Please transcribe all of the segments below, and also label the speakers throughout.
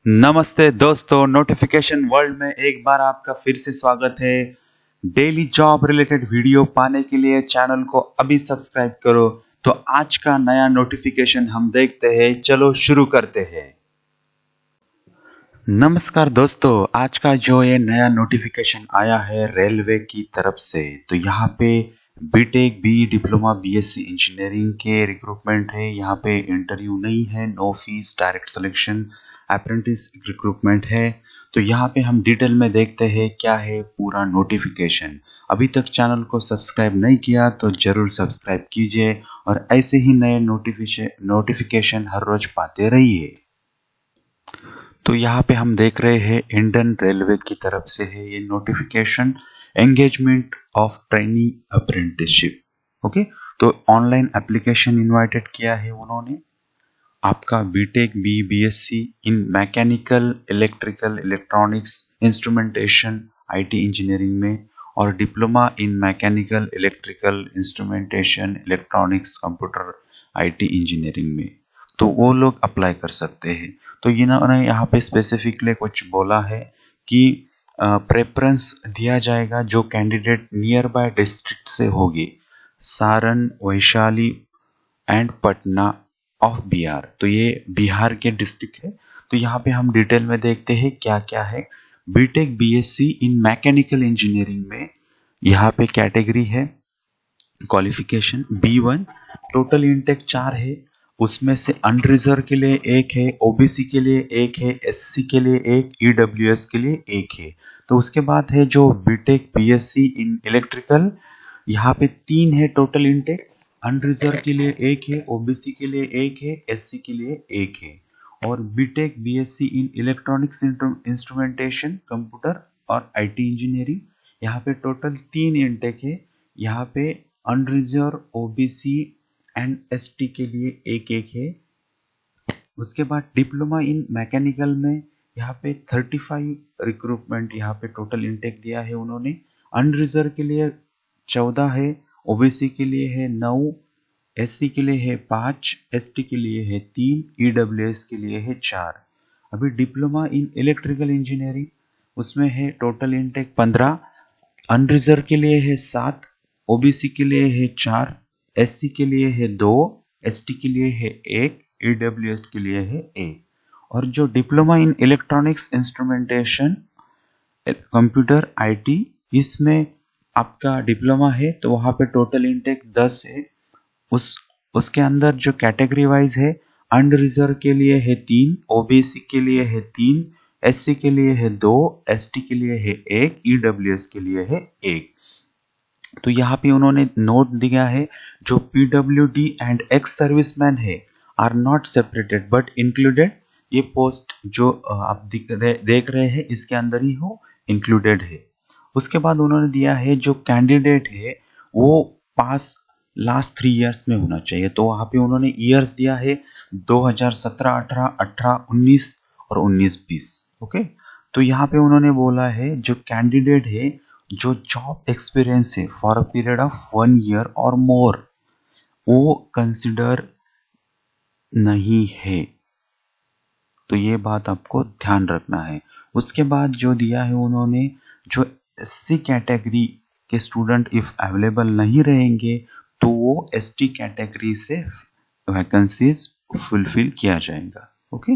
Speaker 1: नमस्ते दोस्तों, notification world में एक बार आपका फिर से स्वागत है। डेली जॉब रिलेटेड वीडियो पाने के लिए चैनल को अभी सब्सक्राइब करो। तो आज का नया नोटिफिकेशन हम देखते हैं, चलो शुरू करते हैं। नमस्कार दोस्तों, आज का जो ये नया नोटिफिकेशन आया है रेलवे की तरफ से, तो यहाँ पे BTech B diploma BSc engineering के रिक्रूटमेंट है। यहाँ पे इंटरव्यू नहीं है, no fees, direct selection, apprentice recruitment है। तो यहाँ पे हम डिटेल में देखते हैं क्या है पूरा नोटिफिकेशन। अभी तक चैनल को सब्सक्राइब नहीं किया तो जरूर सब्सक्राइब कीजिए और ऐसे ही नए नोटिफिकेशन हर रोज पाते रहिए। तो यहाँ पे हम देख रहे हैं इंडियन रेलवे की तरफ से है ये notification, engagement of trainee apprenticeship. Okay, तो ऑनलाइन एप्लीकेशन इनवाइटेड किया है उन्होंने। आपका BTech B BSc in mechanical, electrical, electronics, instrumentation, IT engineering में, और diploma in mechanical, electrical, instrumentation, electronics, computer, IT engineering में, तो वो लोग अप्लाई कर सकते हैं। तो इन्होंने यहाँ पे स्पेसिफिकली कुछ बोला है कि प्रेफरेंस दिया जाएगा जो कैंडिडेट नियर बाय डिस्ट्रिक्ट से होगी, सारण, वैशाली एंड पटना ऑफ बिहार। तो ये बिहार के डिस्ट्रिक्ट है। तो यहाँ पे हम डिटेल में देखते हैं क्या क्या है। BTech BSc in mechanical engineering में यहाँ पे कैटेगरी है, क्वालिफिकेशन B1, टोटल इनटेक 4 है। उसमें से अनरिजर्व के लिए 1 है, ओबीसी के लिए 1 है, एससी के लिए 1, ईडब्ल्यूएस के लिए 1 है। तो उसके बाद है जो बीटेक बीएससी इन इलेक्ट्रिकल, यहाँ पे 3 है टोटल इनटेक, अनरिजर्व के लिए 1 है, ओबीसी के लिए 1 है, एससी के लिए 1 है। और BTech BSc in electronics instrumentation, computer और आईटी इंजीनियरिंग, यहाँ पे टोटल 3 इनटेक है। यहाँ पे अनरिजर्व, ओबीसी एंड एसटी के लिए 1-1 है। उसके बाद डिप्लोमा इन मैकेनिकल में यहाँ पे 35 रिक्रूटमेंट, यहाँ पे टोटल इनटेक दिया है उन्होंने। अनरिजर्व के लिए 14 है, ओबीसी के लिए है 9, एससी के लिए है 5, एसटी के लिए है 3, ईडब्ल्यूएस के लिए है 4। अभी डिप्लोमा इन इलेक्ट्रिकल इंजीनियरिंग, उसमें है टोटल इनटेक 15, अनरिजर्व के लिए है 7, ओबीसी के लिए है 4, एससी के लिए है 2, एसटी के लिए है 1, ईडब्ल्यूएस के लिए है 1। और जो diploma in electronics instrumentation, computer, IT, इसमें आपका डिप्लोमा है तो वहाँ पे टोटल इनटेक 10 है। उसके अंदर जो कैटेगरी वाइज है, अनरिजर्व के लिए है 3, ओबीसी के लिए है 3, एससी के लिए है 2, एसटी के लिए है 1, ईडब्ल्यूएस के लिए है 1। तो यहाँ पे उन्होंने नोट दिया है जो पीडब्ल्यूडी एंड एक्स सर्विसमैन है are not separated but included. ये पोस्ट जो आप देख रहे हैं इसके अंदर ही हो इंक्लूडेड है। उसके बाद उन्होंने दिया है जो कैंडिडेट है वो पास लास्ट 3 इयर्स में होना चाहिए। तो वहाँ पे उन्होंने ईयर्स दिया है 2017, 18, 18, 19 और 19-20। ओके, तो यहाँ पे उन्होंने बोला है जो कैंडिडेट है जो जॉब एक्सपीरियंस है for a period of 1 year और मोर, वो कंसिडर नहीं है। तो ये बात आपको ध्यान रखना है। उसके बाद जो दिया है उन्होंने, जो एससी कैटेगरी के स्टूडेंट इफ अवेलेबल नहीं रहेंगे तो वो एसटी कैटेगरी से वैकेंसीज फुलफिल किया जाएगा। ओके,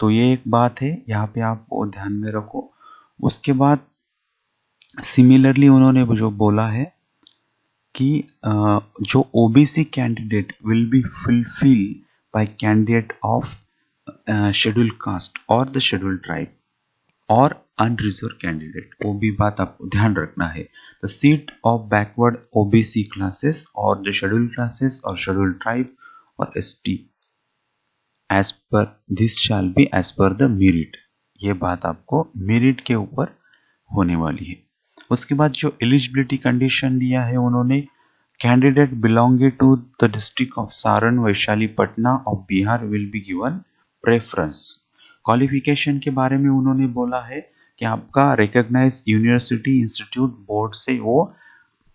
Speaker 1: तो ये एक बात है, यहाँ पे आप वो ध्यान में रखो। उसके बाद सिमिलरली उन्होंने जो बोला है कि जो OBC candidate will be fulfil by candidate of schedule caste और द शेड्यूल ट्राइब और अनरिजर्व कैंडिडेट, वो भी बात आपको ध्यान रखना है। The seat of backward OBC classes और द शेड्यूल क्लासेस और शेड्यूल ट्राइब और ST as per this shall be as per the merit. ये बात आपको मेरिट के ऊपर होने वाली है। उसके बाद जो एलिजिबिलिटी कंडीशन दिया है उन्होंने, candidate belonging to the district of Saran, Vaishali, Patna of Bihar will be given preference. Qualification के बारे में उन्होंने बोला है कि आपका रिकॉग्नाइज यूनिवर्सिटी, इंस्टीट्यूट, बोर्ड से वो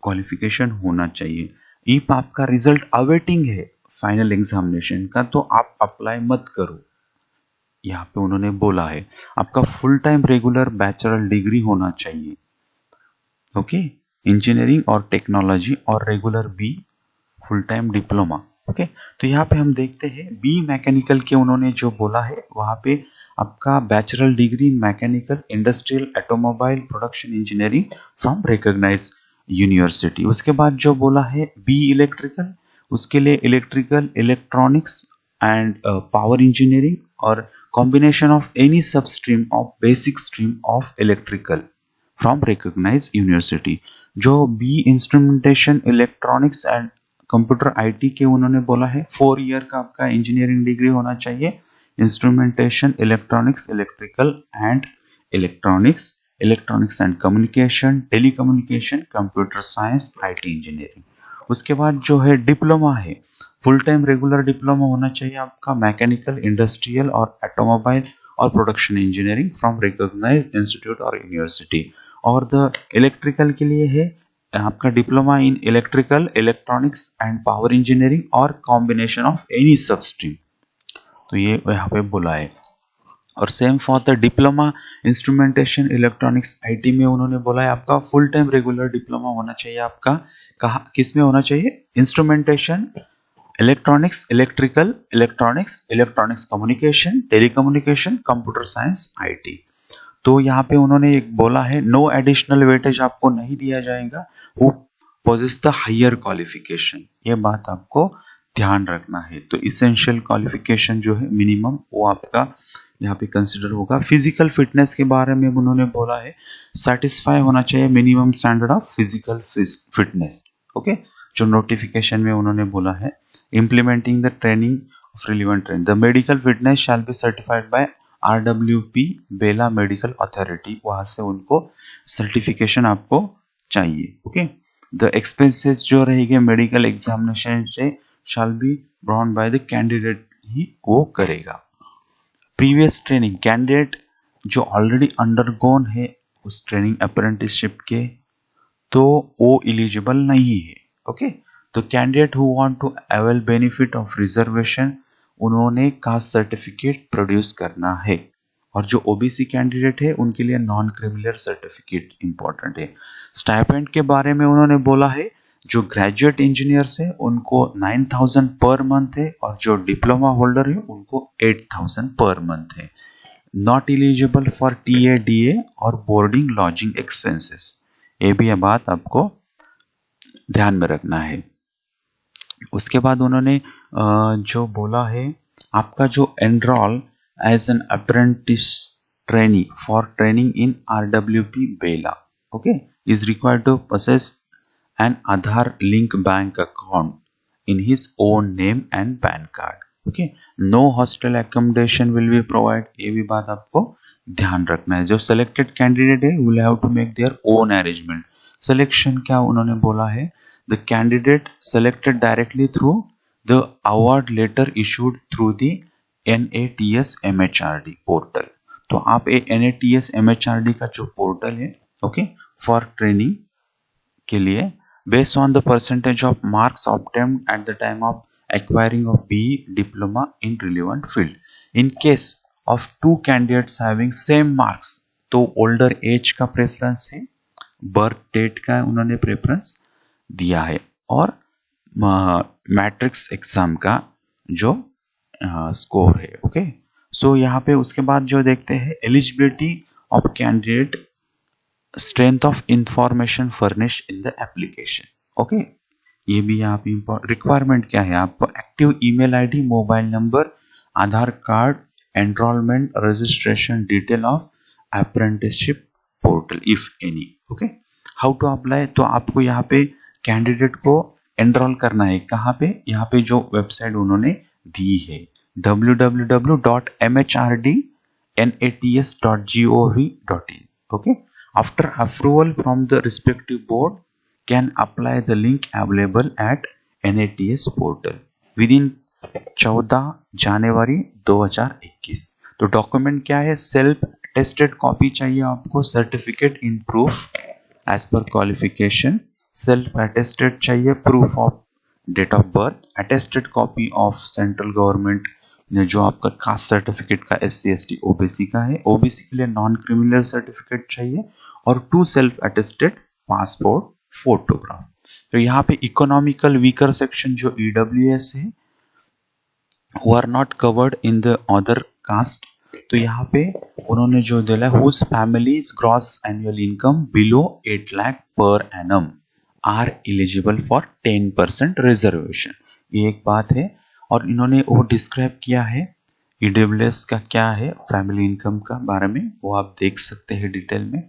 Speaker 1: क्वालिफिकेशन होना चाहिए। इफ आपका रिजल्ट अवेटिंग है फाइनल एग्जामिनेशन का तो आप अप्लाई मत करो। यहाँ पे उन्होंने बोला है आपका full time regular bachelor degree होना चाहिए, ओके, इंजीनियरिंग और टेक्नोलॉजी, और regular B full time diploma, okay. तो यहाँ पे हम देखते हैं बी मैकेनिकल के उन्होंने जो बोला है वहाँ पे आपका bachelor degree in mechanical industrial automobile production engineering from recognise university. उसके बाद जो बोला है बी इलेक्ट्रिकल, उसके लिए electrical electronics and power engineering और combination of any sub stream of basic stream of electrical from recognise university. जो B instrumentation electronics and computer IT के उन्होंने बोला है 4 ईयर का आपका इंजीनियरिंग डिग्री होना चाहिए, instrumentation electronics electrical and electronics, electronics and communication, telecommunication, computer science, IT engineering. उसके बाद जो है डिप्लोमा है, फुल टाइम रेगुलर डिप्लोमा होना चाहिए आपका मैकेनिकल इंडस्ट्रियल और ऑटोमोबाइल और production engineering from recognised institute और यूनिवर्सिटी। और द इलेक्ट्रिकल के लिए है आपका diploma in electrical electronics and power engineering और combination of any sub stream. तो ये यहाँ पे बोला है। और same for the diploma instrumentation electronics IT में उन्होंने बोला है आपका फुल टाइम रेगुलर डिप्लोमा होना चाहिए आपका, कहा किस में होना चाहिए, instrumentation electronics electrical electronics, electronics communication, telecommunication, computer science, IT. तो यहाँ पे उन्होंने एक बोला है नो एडिशनल वेटेज आपको नहीं दिया जाएगा, वो पोजेस द हायर क्वालिफिकेशन, ये बात आपको ध्यान रखना है। तो इसेंशियल क्वालिफिकेशन जो है मिनिमम वो आपका यहाँ पे कंसिडर होगा। फिजिकल फिटनेस के बारे में उन्होंने बोला है सेटिस्फाई होना चाहिए minimum standard of physical fitness, okay. जो नोटिफिकेशन में उन्होंने बोला है implementing the training of relevant training, the medical fitness shall be certified by RWP बेला मेडिकल अथॉरिटी, वहां से उनको सर्टिफिकेशन आपको चाहिए, ओके। द एक्सपेंसेस जो रहेंगे मेडिकल एग्जामिनेशन से shall be borne by the candidate ही वो करेगा। प्रीवियस ट्रेनिंग कैंडिडेट जो ऑलरेडी अंडरगोन है उस ट्रेनिंग अप्रेंटिसशिप के, तो वो एलिजिबल नहीं है, ओके। तो candidate who want to avail benefit of reservation उन्होंने कास्ट सर्टिफिकेट प्रोड्यूस करना है। और जो ओबीसी कैंडिडेट है उनके लिए नॉन क्रिमिनल सर्टिफिकेट इंपॉर्टेंट है। स्टाइपेंड के बारे में उन्होंने बोला है जो ग्रेजुएट इंजीनियर्स है उनको 9,000 पर मंथ है, और जो डिप्लोमा होल्डर है उनको 8,000 पर मंथ है। नॉट एलिजिबल फॉर टीए और बोर्डिंग लॉजिंग एक्सपेंसेस, ये भी बात आपको ध्यान में रखना है। उसके बाद उन्होंने जो बोला है आपका जो enrol as an apprentice trainee for training in RWP Bela, okay, is required to possess an Aadhaar link bank account in his own name and PAN card, okay. No hostel accommodation will be provided, ये भी बात आपको ध्यान रखना है। जो selected candidate है will have to make their own arrangement। selection क्या उन्होंने बोला है, the candidate selected directly through the award letter issued through the NATS MHRD portal। तो आप NATS MHRD का जो पोर्टल है, ओके, फॉर ट्रेनिंग के लिए based on the percentage of marks obtained at the time of acquiring of BE diploma in relevant field। In case of two candidates having same marks, तो older age का preference है, birth date का उन्होंने preference दिया है, और matrix exam का जो स्कोर है, ओके। सो यहाँ पे उसके बाद जो देखते हैं eligibility of candidate, strength of information furnish in the application, okay. ये भी यहाँ पे रिक्वायरमेंट क्या है, आपको active email ID, mobile number, Aadhaar card, enrolment registration detail of apprenticeship portal if any, okay. How to apply, तो आपको यहाँ पे कैंडिडेट को एनरोल करना है कहाँ पे, यहाँ पे जो वेबसाइट उन्होंने दी है www.mhrd.nats.gov.in, okay। After approval from the respective board, can apply the link available at NATS portal within 14 जनवरी 2021। तो डॉक्यूमेंट क्या है, सेल्फ अटेस्टेड कॉपी चाहिए आपको, सर्टिफिकेट इन प्रूफ एज पर क्वालिफिकेशन, सेल्फ अटेस्टेड चाहिए, proof of date of birth, attested copy of central government जो आपका caste certificate का SC ST OBC का है, OBC के लिए नॉन क्रिमिनल सर्टिफिकेट चाहिए और 2 सेल्फ अटेस्टेड पासपोर्ट फोटोग्राफ। तो यहाँ पे इकोनॉमिकल वीकर सेक्शन जो EWS है who are not covered in the other caste, तो यहाँ पे उन्होंने जो दिला whose families gross annual income below 8 lakh per annum are eligible for 10% reservation। ये एक बात है और इन्होंने वो डिस्क्राइब किया है EWS का क्या है फैमिली इनकम का बारे में, वो आप देख सकते हैं डिटेल में।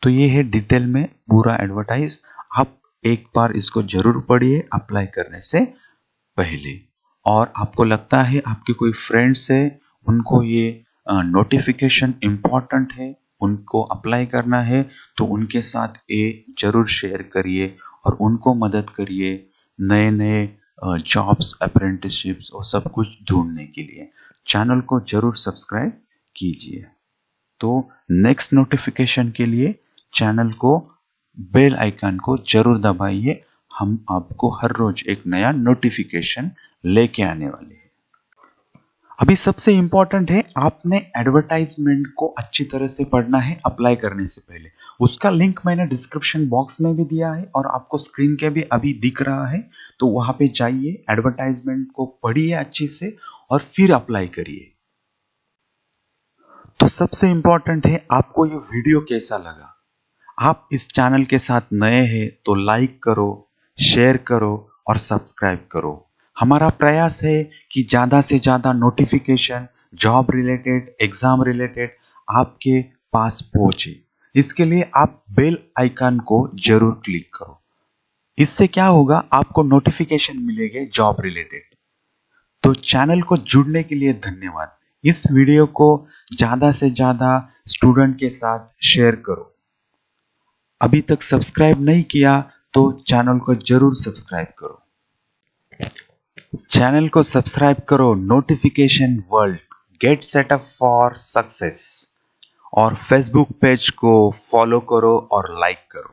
Speaker 1: तो ये है डिटेल में पूरा एडवर्टाइज, आप एक बार इसको जरूर पढ़िए अप्लाई करने से पहले। और आपको लगता है आपके कोई फ्रेंड्स है उनको ये नोटिफिकेशन इम्पॉर्टेंट है, उनको अप्लाई करना है, तो उनके साथ ये जरूर शेयर करिए और उनको मदद करिए नए नए जॉब्स अप्रेंटिसशिप्स और सब कुछ ढूंढने के लिए। चैनल को जरूर सब्सक्राइब कीजिए। तो नेक्स्ट नोटिफिकेशन के लिए चैनल को बेल आइकन को जरूर दबाइए, हम आपको हर रोज एक नया नोटिफिकेशन लेके आने वाले हैं। अभी सबसे इंपॉर्टेंट है आपने एडवर्टाइजमेंट को अच्छी तरह से पढ़ना है अप्लाई करने से पहले। उसका लिंक मैंने डिस्क्रिप्शन बॉक्स में भी दिया है और आपको स्क्रीन के भी अभी दिख रहा है, तो वहां पे जाइए, एडवर्टाइजमेंट को पढ़िए अच्छे से और फिर अप्लाई करिए। तो सबसे इंपॉर्टेंट है आपको ये वीडियो कैसा लगा। आप इस चैनल के साथ नए हैं तो लाइक करो, शेयर करो और सब्सक्राइब करो। हमारा प्रयास है कि ज्यादा से ज्यादा notification job related, exam related आपके पास पहुंचे। इसके लिए आप बेल आइकन को जरूर क्लिक करो। इससे क्या होगा, आपको नोटिफिकेशन मिलेंगे जॉब रिलेटेड। तो चैनल को जुड़ने के लिए धन्यवाद। इस वीडियो को ज्यादा से ज्यादा स्टूडेंट के साथ शेयर करो। अभी तक सब्सक्राइब नहीं किया तो चैनल को जरूर सब्सक्राइब करो। चैनल को सब्सक्राइब करो, notification world, get setup for success, और फेसबुक पेज को फॉलो करो और लाइक करो।